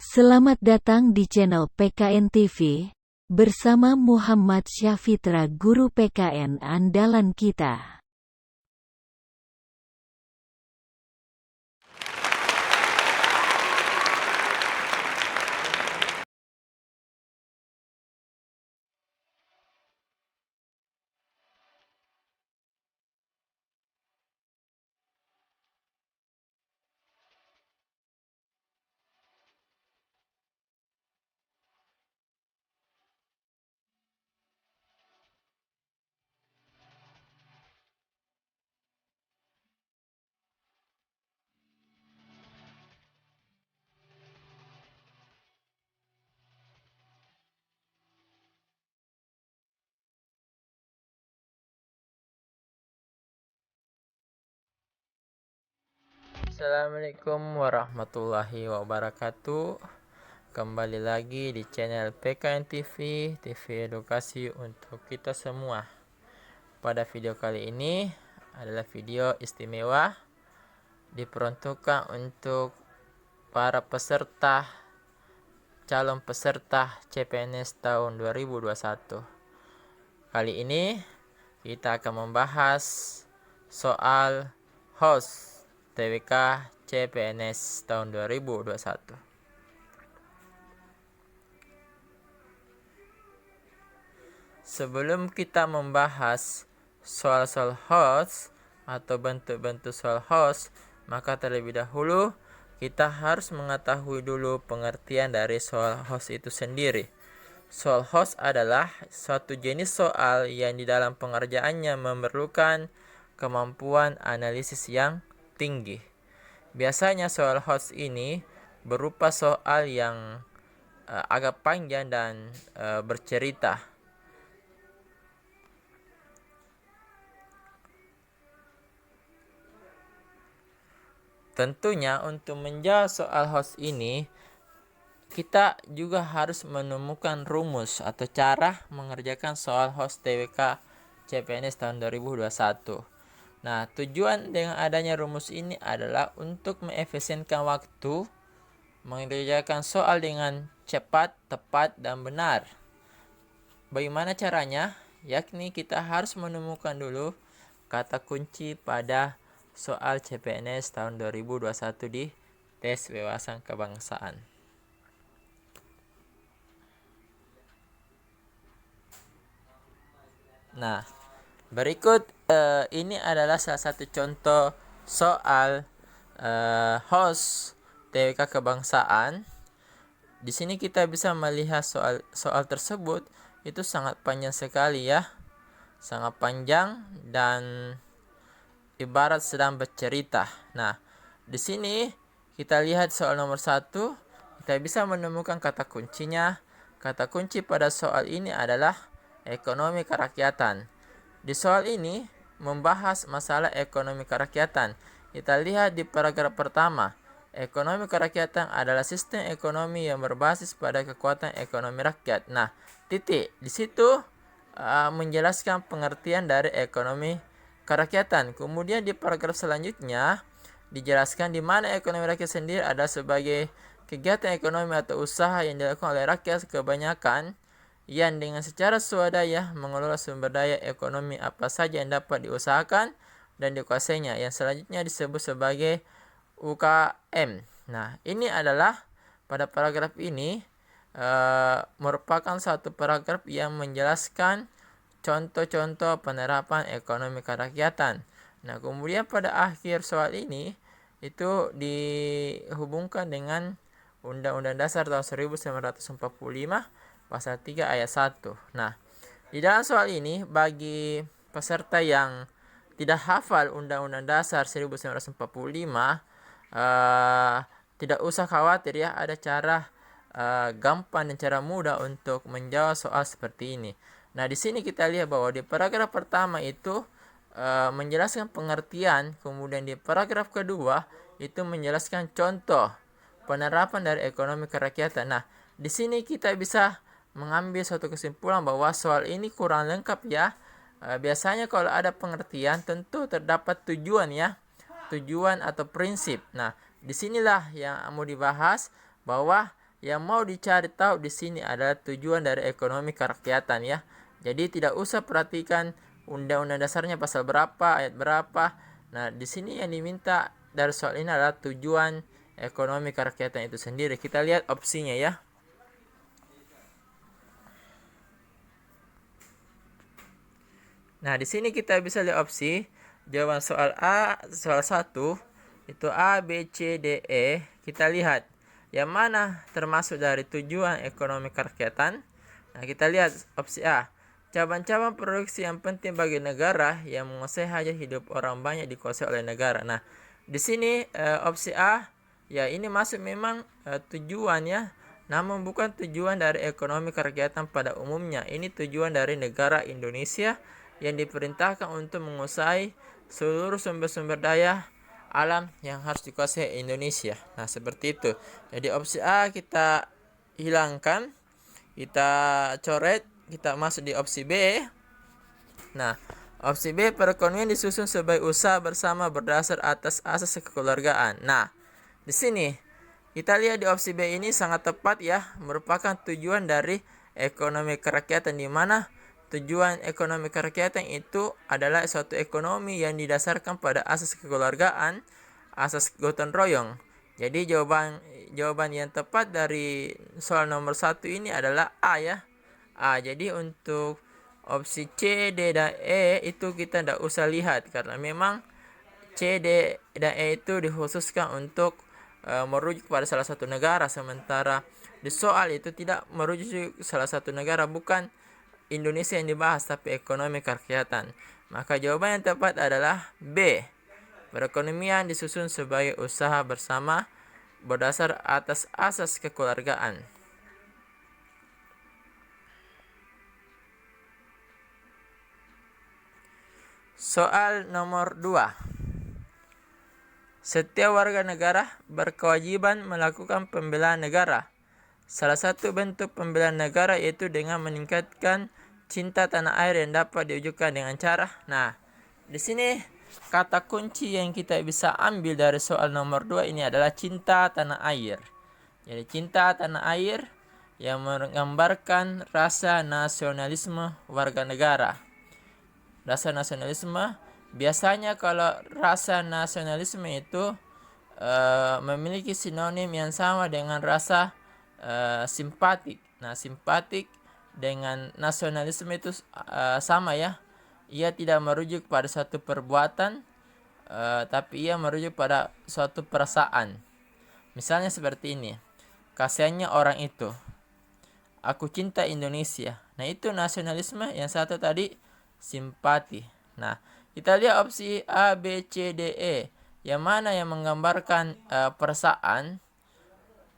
Selamat datang di channel PKN TV, bersama Muhammad Syafitra, guru PKN andalan kita. Assalamualaikum warahmatullahi wabarakatuh. Kembali lagi di channel PKN TV, TV edukasi untuk kita semua. Pada video kali ini adalah video istimewa, diperuntukkan untuk para peserta, calon peserta CPNS tahun 2021. Kali ini kita akan membahas soal host TWK CPNS tahun 2021. Sebelum kita membahas soal-soal host atau bentuk-bentuk soal host, maka terlebih dahulu kita harus mengetahui dulu pengertian dari soal host itu sendiri. Soal host adalah suatu jenis soal yang di dalam pengerjaannya memerlukan kemampuan analisis yang tinggi. Biasanya soal host ini berupa soal yang agak panjang dan bercerita. Tentunya untuk menjawab soal host ini, kita juga harus menemukan rumus atau cara mengerjakan soal host TWK CPNS tahun 2021. Nah, tujuan dengan adanya rumus ini adalah untuk mengefisienkan waktu, mengerjakan soal dengan cepat, tepat, dan benar. Bagaimana caranya? Yakni kita harus menemukan dulu kata kunci pada soal CPNS tahun 2021 di tes wawasan kebangsaan. Nah, berikut ini adalah salah satu contoh soal host TWK kebangsaan. Di sini kita bisa melihat soal tersebut itu sangat panjang sekali ya. Sangat panjang dan ibarat sedang bercerita. Nah, di sini kita lihat soal nomor 1, kita bisa menemukan kata kuncinya. Kata kunci pada soal ini adalah ekonomi kerakyatan. Di soal ini membahas masalah ekonomi kerakyatan. Kita lihat di paragraf pertama. Ekonomi kerakyatan adalah sistem ekonomi yang berbasis pada kekuatan ekonomi rakyat. Nah, titik. Di situ menjelaskan pengertian dari ekonomi kerakyatan. Kemudian di paragraf selanjutnya dijelaskan di mana ekonomi rakyat sendiri ada sebagai kegiatan ekonomi atau usaha yang dilakukan oleh rakyat kebanyakan yang dengan secara swadaya mengelola sumber daya ekonomi apa saja yang dapat diusahakan dan dikuasainya, yang selanjutnya disebut sebagai UKM. Nah, ini adalah pada paragraf ini merupakan satu paragraf yang menjelaskan contoh-contoh penerapan ekonomi kerakyatan. Nah, kemudian pada akhir soal ini itu dihubungkan dengan Undang-Undang Dasar tahun 1945 pasal 3 ayat 1. Nah, di dalam soal ini bagi peserta yang tidak hafal Undang-Undang Dasar 1945, tidak usah khawatir ya, ada cara gampang dan cara mudah untuk menjawab soal seperti ini. Nah, di sini kita lihat bahwa di paragraf pertama itu menjelaskan pengertian, kemudian di paragraf kedua itu menjelaskan contoh penerapan dari ekonomi kerakyatan. Nah, di sini kita bisa mengambil suatu kesimpulan bahwa soal ini kurang lengkap ya. Biasanya kalau ada pengertian tentu terdapat tujuan ya, tujuan atau prinsip. Nah, disinilah yang mau dibahas bahwa yang mau dicari tahu di sini adalah tujuan dari ekonomi kerakyatan ya. Jadi tidak usah perhatikan undang-undang dasarnya pasal berapa, ayat berapa. Nah, di sini yang diminta dari soal ini adalah tujuan ekonomi kerakyatan itu sendiri. Kita lihat opsinya ya. Nah, di sini kita bisa lihat opsi. Jawaban soal A, soal 1 itu A, B, C, D, E. Kita lihat yang mana termasuk dari tujuan ekonomi kerakyatan. Nah, kita lihat opsi A. Cabang-cabang produksi yang penting bagi negara yang menguasai hajat hidup orang banyak dikuasai oleh negara. Nah, di sini opsi A ya ini masuk memang tujuan ya, namun bukan tujuan dari ekonomi kerakyatan pada umumnya. Ini tujuan dari negara Indonesia yang diperintahkan untuk menguasai seluruh sumber-sumber daya alam yang harus dikuasai Indonesia. Nah, seperti itu. Jadi opsi A kita hilangkan, kita coret, kita masuk di opsi B. Nah, opsi B, perekonomian disusun sebagai usaha bersama berdasar atas asas kekeluargaan. Nah, di sini kita lihat di opsi B ini sangat tepat ya, merupakan tujuan dari ekonomi kerakyatan, di mana tujuan ekonomi kerakyatan itu adalah suatu ekonomi yang didasarkan pada asas kekeluargaan, asas gotong royong. Jadi jawaban yang tepat dari soal nomor 1 ini adalah A ya. A. Jadi untuk opsi C, D, dan E itu kita tidak usah lihat karena memang C, D, dan E itu dikhususkan untuk merujuk pada salah satu negara, sementara di soal itu tidak merujuk salah satu negara, bukan Indonesia yang dibahas tapi ekonomi kerakyatan. Maka jawaban yang tepat adalah B. Perekonomian disusun sebagai usaha bersama berdasar atas asas kekeluargaan. Soal nomor 2. Setiap warga negara berkewajiban melakukan pembelaan negara. Salah satu bentuk pembelaan negara yaitu dengan meningkatkan cinta tanah air yang dapat diwujudkan dengan cara. Nah, di sini kata kunci yang kita bisa ambil dari soal nomor 2 ini adalah cinta tanah air. Jadi cinta tanah air yang menggambarkan rasa nasionalisme warga negara. Rasa nasionalisme, biasanya kalau rasa nasionalisme itu memiliki sinonim yang sama dengan rasa simpatik. Nah, simpatik dengan nasionalisme itu sama ya. Ia tidak merujuk pada suatu perbuatan, tapi ia merujuk pada suatu perasaan. Misalnya seperti ini. Kasihannya orang itu. Aku cinta Indonesia. Nah, itu nasionalisme. Yang satu tadi simpati. Nah, kita lihat opsi A, B, C, D, E. Yang mana yang menggambarkan perasaan,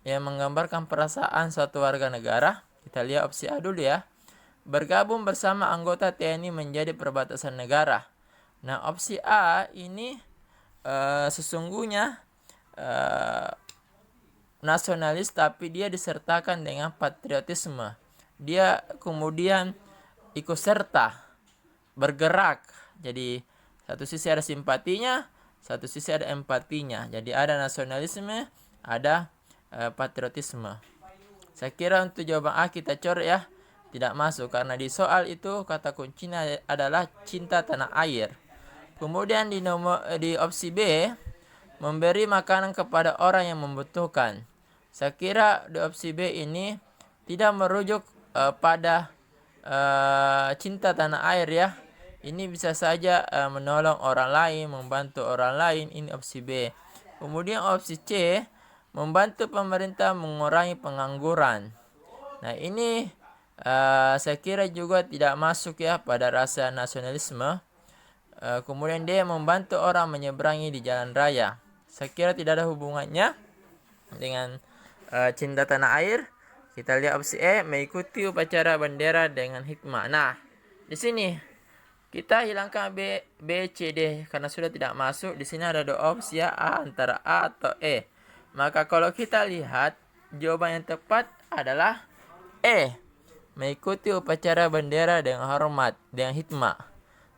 yang menggambarkan perasaan suatu warga negara. Kita lihat opsi A dulu ya. Bergabung bersama anggota TNI menjadi perbatasan negara. Nah, opsi A ini sesungguhnya nasionalis, tapi dia disertakan dengan patriotisme. Dia kemudian ikut serta, bergerak. Jadi satu sisi ada simpatinya, satu sisi ada empatinya. Jadi ada nasionalisme, ada patriotisme. Saya kira untuk jawaban A kita coret ya, tidak masuk karena di soal itu kata kuncinya adalah cinta tanah air. Kemudian di opsi B, memberi makanan kepada orang yang membutuhkan. Saya kira di opsi B ini tidak merujuk pada cinta tanah air ya. Ini bisa saja menolong orang lain, membantu orang lain. Ini opsi B. Kemudian opsi C, membantu pemerintah mengurangi pengangguran. Nah, ini saya kira juga tidak masuk ya pada rasa nasionalisme. Kemudian dia membantu orang menyeberangi di jalan raya. Saya kira tidak ada hubungannya dengan cinta tanah air. Kita lihat opsi E, mengikuti upacara bendera dengan hikmah. Nah, di sini kita hilangkan B, C, D karena sudah tidak masuk. Di sini ada dua opsi ya, A, antara A atau E. Maka kalau kita lihat, jawaban yang tepat adalah E, mengikuti upacara bendera dengan hormat, dengan hikmah.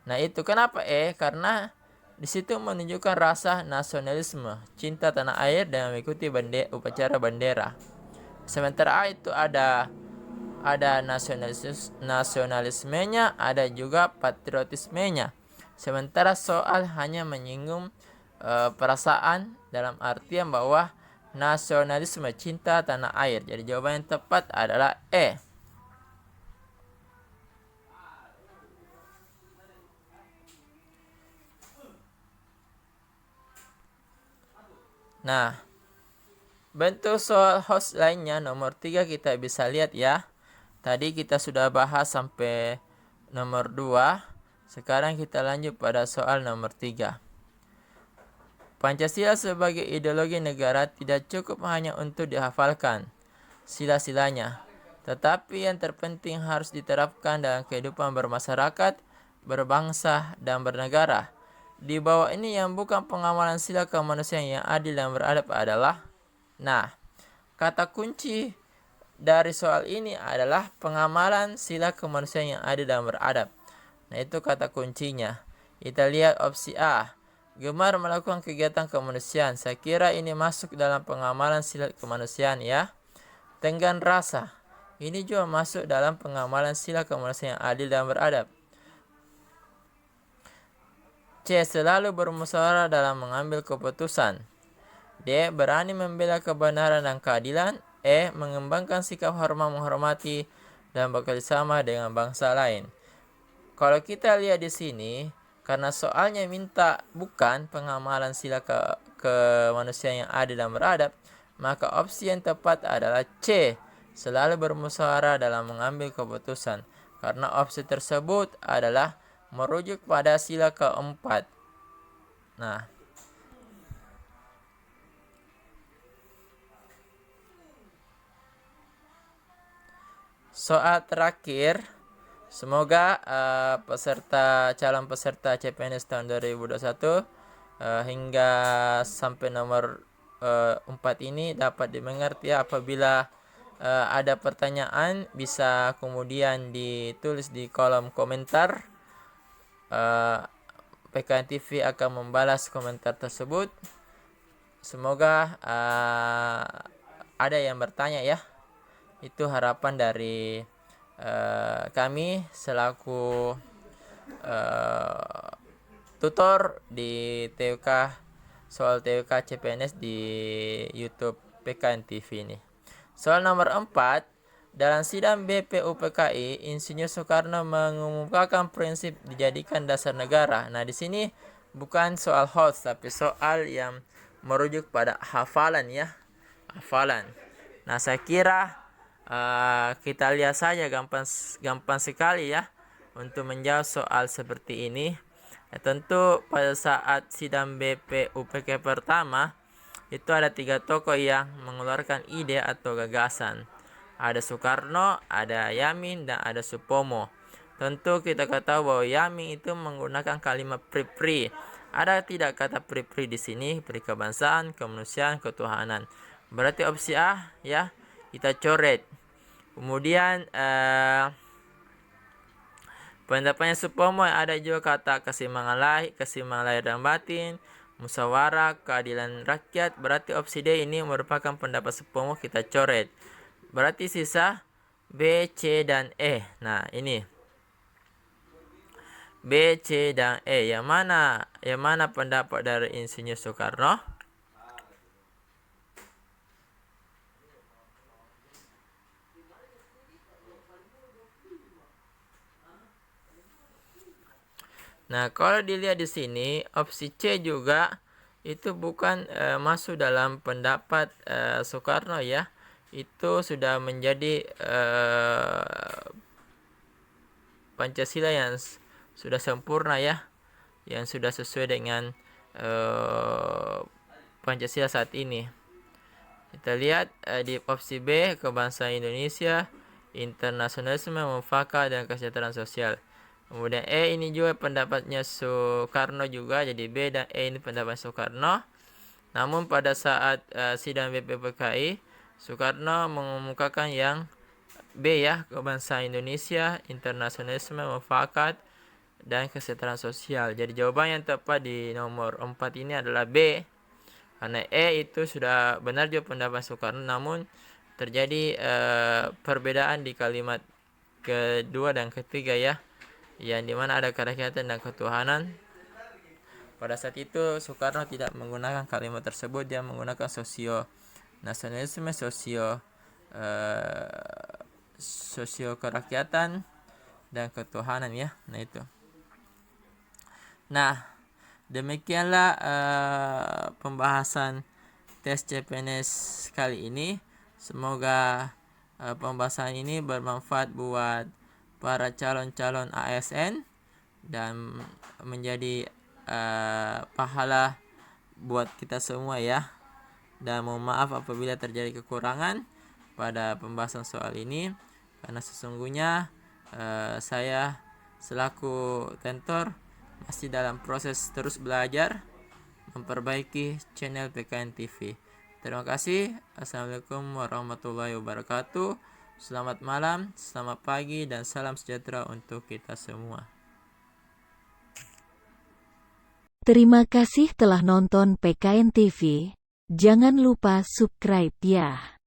Nah, itu kenapa E? Karena di situ menunjukkan rasa nasionalisme, cinta tanah air dengan mengikuti upacara bendera. Sementara A itu ada nasionalismenya, ada juga patriotismenya. Sementara soal hanya menyinggung perasaan dalam artian bahwa nasionalisme cinta tanah air. Jadi jawaban yang tepat adalah E. Nah, bentuk soal host lainnya nomor 3 kita bisa lihat ya. Tadi kita sudah bahas sampai nomor 2. Sekarang kita lanjut pada soal nomor 3. Pancasila sebagai ideologi negara tidak cukup hanya untuk dihafalkan sila-silanya, tetapi yang terpenting harus diterapkan dalam kehidupan bermasyarakat, berbangsa, dan bernegara. Di bawah ini yang bukan pengamalan sila kemanusiaan yang adil dan beradab adalah, nah, kata kunci dari soal ini adalah pengamalan sila kemanusiaan yang adil dan beradab. Nah, itu kata kuncinya. Kita lihat opsi A. Gemar melakukan kegiatan kemanusiaan. Saya kira ini masuk dalam pengamalan sila kemanusiaan ya. Tenggan rasa. Ini juga masuk dalam pengamalan sila kemanusiaan yang adil dan beradab. C. Selalu bermusyawarah dalam mengambil keputusan. D. Berani membela kebenaran dan keadilan. E. Mengembangkan sikap hormat menghormati dan bekerjasama dengan bangsa lain. Kalau kita lihat di sini, karena soalnya minta bukan pengamalan sila kemanusiaan yang adil dan beradab, maka opsi yang tepat adalah C. Selalu bermusyawarah dalam mengambil keputusan. Karena opsi tersebut adalah merujuk pada sila keempat. Nah, soal terakhir, semoga calon peserta CPNS tahun 2021 hingga sampai nomor 4 ini dapat dimengerti ya. Apabila ada pertanyaan bisa kemudian ditulis di kolom komentar. PKN TV akan membalas komentar tersebut. Semoga ada yang bertanya ya. Itu harapan dari kami selaku tutor di TUK soal TUK CPNS di YouTube PKN TV ini. Soal nomor 4, dalam sidang BPUPKI, Insinyur Soekarno mengumumkakan prinsip dijadikan dasar negara. Nah, di sini bukan soal host tapi soal yang merujuk pada hafalan ya. Hafalan. Nah, saya kira kita lihat saja gampang sekali ya untuk menjawab soal seperti ini. Tentu pada saat sidang BPUPK pertama itu ada 3 tokoh yang mengeluarkan ide atau gagasan. Ada Soekarno, ada Yamin, dan ada Supomo. Tentu kita ketahui bahwa Yamin itu menggunakan kalimat pri-pri. Ada tidak kata pri-pri di sini? Pri kebangsaan, kemanusiaan, ketuhanan. Berarti opsi A ya kita coret. Kemudian pendapatnya Supomo ada juga kata keseimbangan lahir dan batin, musyawarah, keadilan rakyat. Berarti opsi D ini merupakan pendapat Supomo, kita coret. Berarti sisa B, C, dan E. Nah, ini B, C, dan E. Yang mana pendapat dari Insinyur Soekarno? Nah, kalau dilihat di sini, opsi C juga itu bukan masuk dalam pendapat Soekarno ya. Itu sudah menjadi Pancasila yang sudah sempurna ya, yang sudah sesuai dengan Pancasila saat ini. Kita lihat di opsi B, kebangsaan Indonesia, internasionalisme, mufakat, dan kesejahteraan sosial. Kemudian E ini juga pendapatnya Soekarno juga, jadi B dan E ini pendapat Soekarno. Namun pada saat sidang BPUPKI, Soekarno mengemukakan yang B ya, kebangsaan Indonesia, internasionalisme, mufakat, dan kesejahteraan sosial. Jadi jawaban yang tepat di nomor 4 ini adalah B. Karena E itu sudah benar juga pendapat Soekarno, namun terjadi perbedaan di kalimat kedua dan ketiga ya, yang dimana ada kerakyatan dan ketuhanan. Pada saat itu Soekarno tidak menggunakan kalimat tersebut, dia menggunakan sosio nasionalisme, sosio kerakyatan dan ketuhanan ya. Nah itu. Nah, demikianlah pembahasan tes CPNS kali ini. Semoga pembahasan ini bermanfaat buat para calon-calon ASN dan menjadi pahala buat kita semua ya. Dan mohon maaf apabila terjadi kekurangan pada pembahasan soal ini, karena sesungguhnya saya selaku tentor masih dalam proses terus belajar memperbaiki channel PKN TV. Terima kasih. Assalamualaikum warahmatullahi wabarakatuh. Selamat malam, selamat pagi, dan salam sejahtera untuk kita semua. Terima kasih telah nonton PKN TV. Jangan lupa subscribe ya.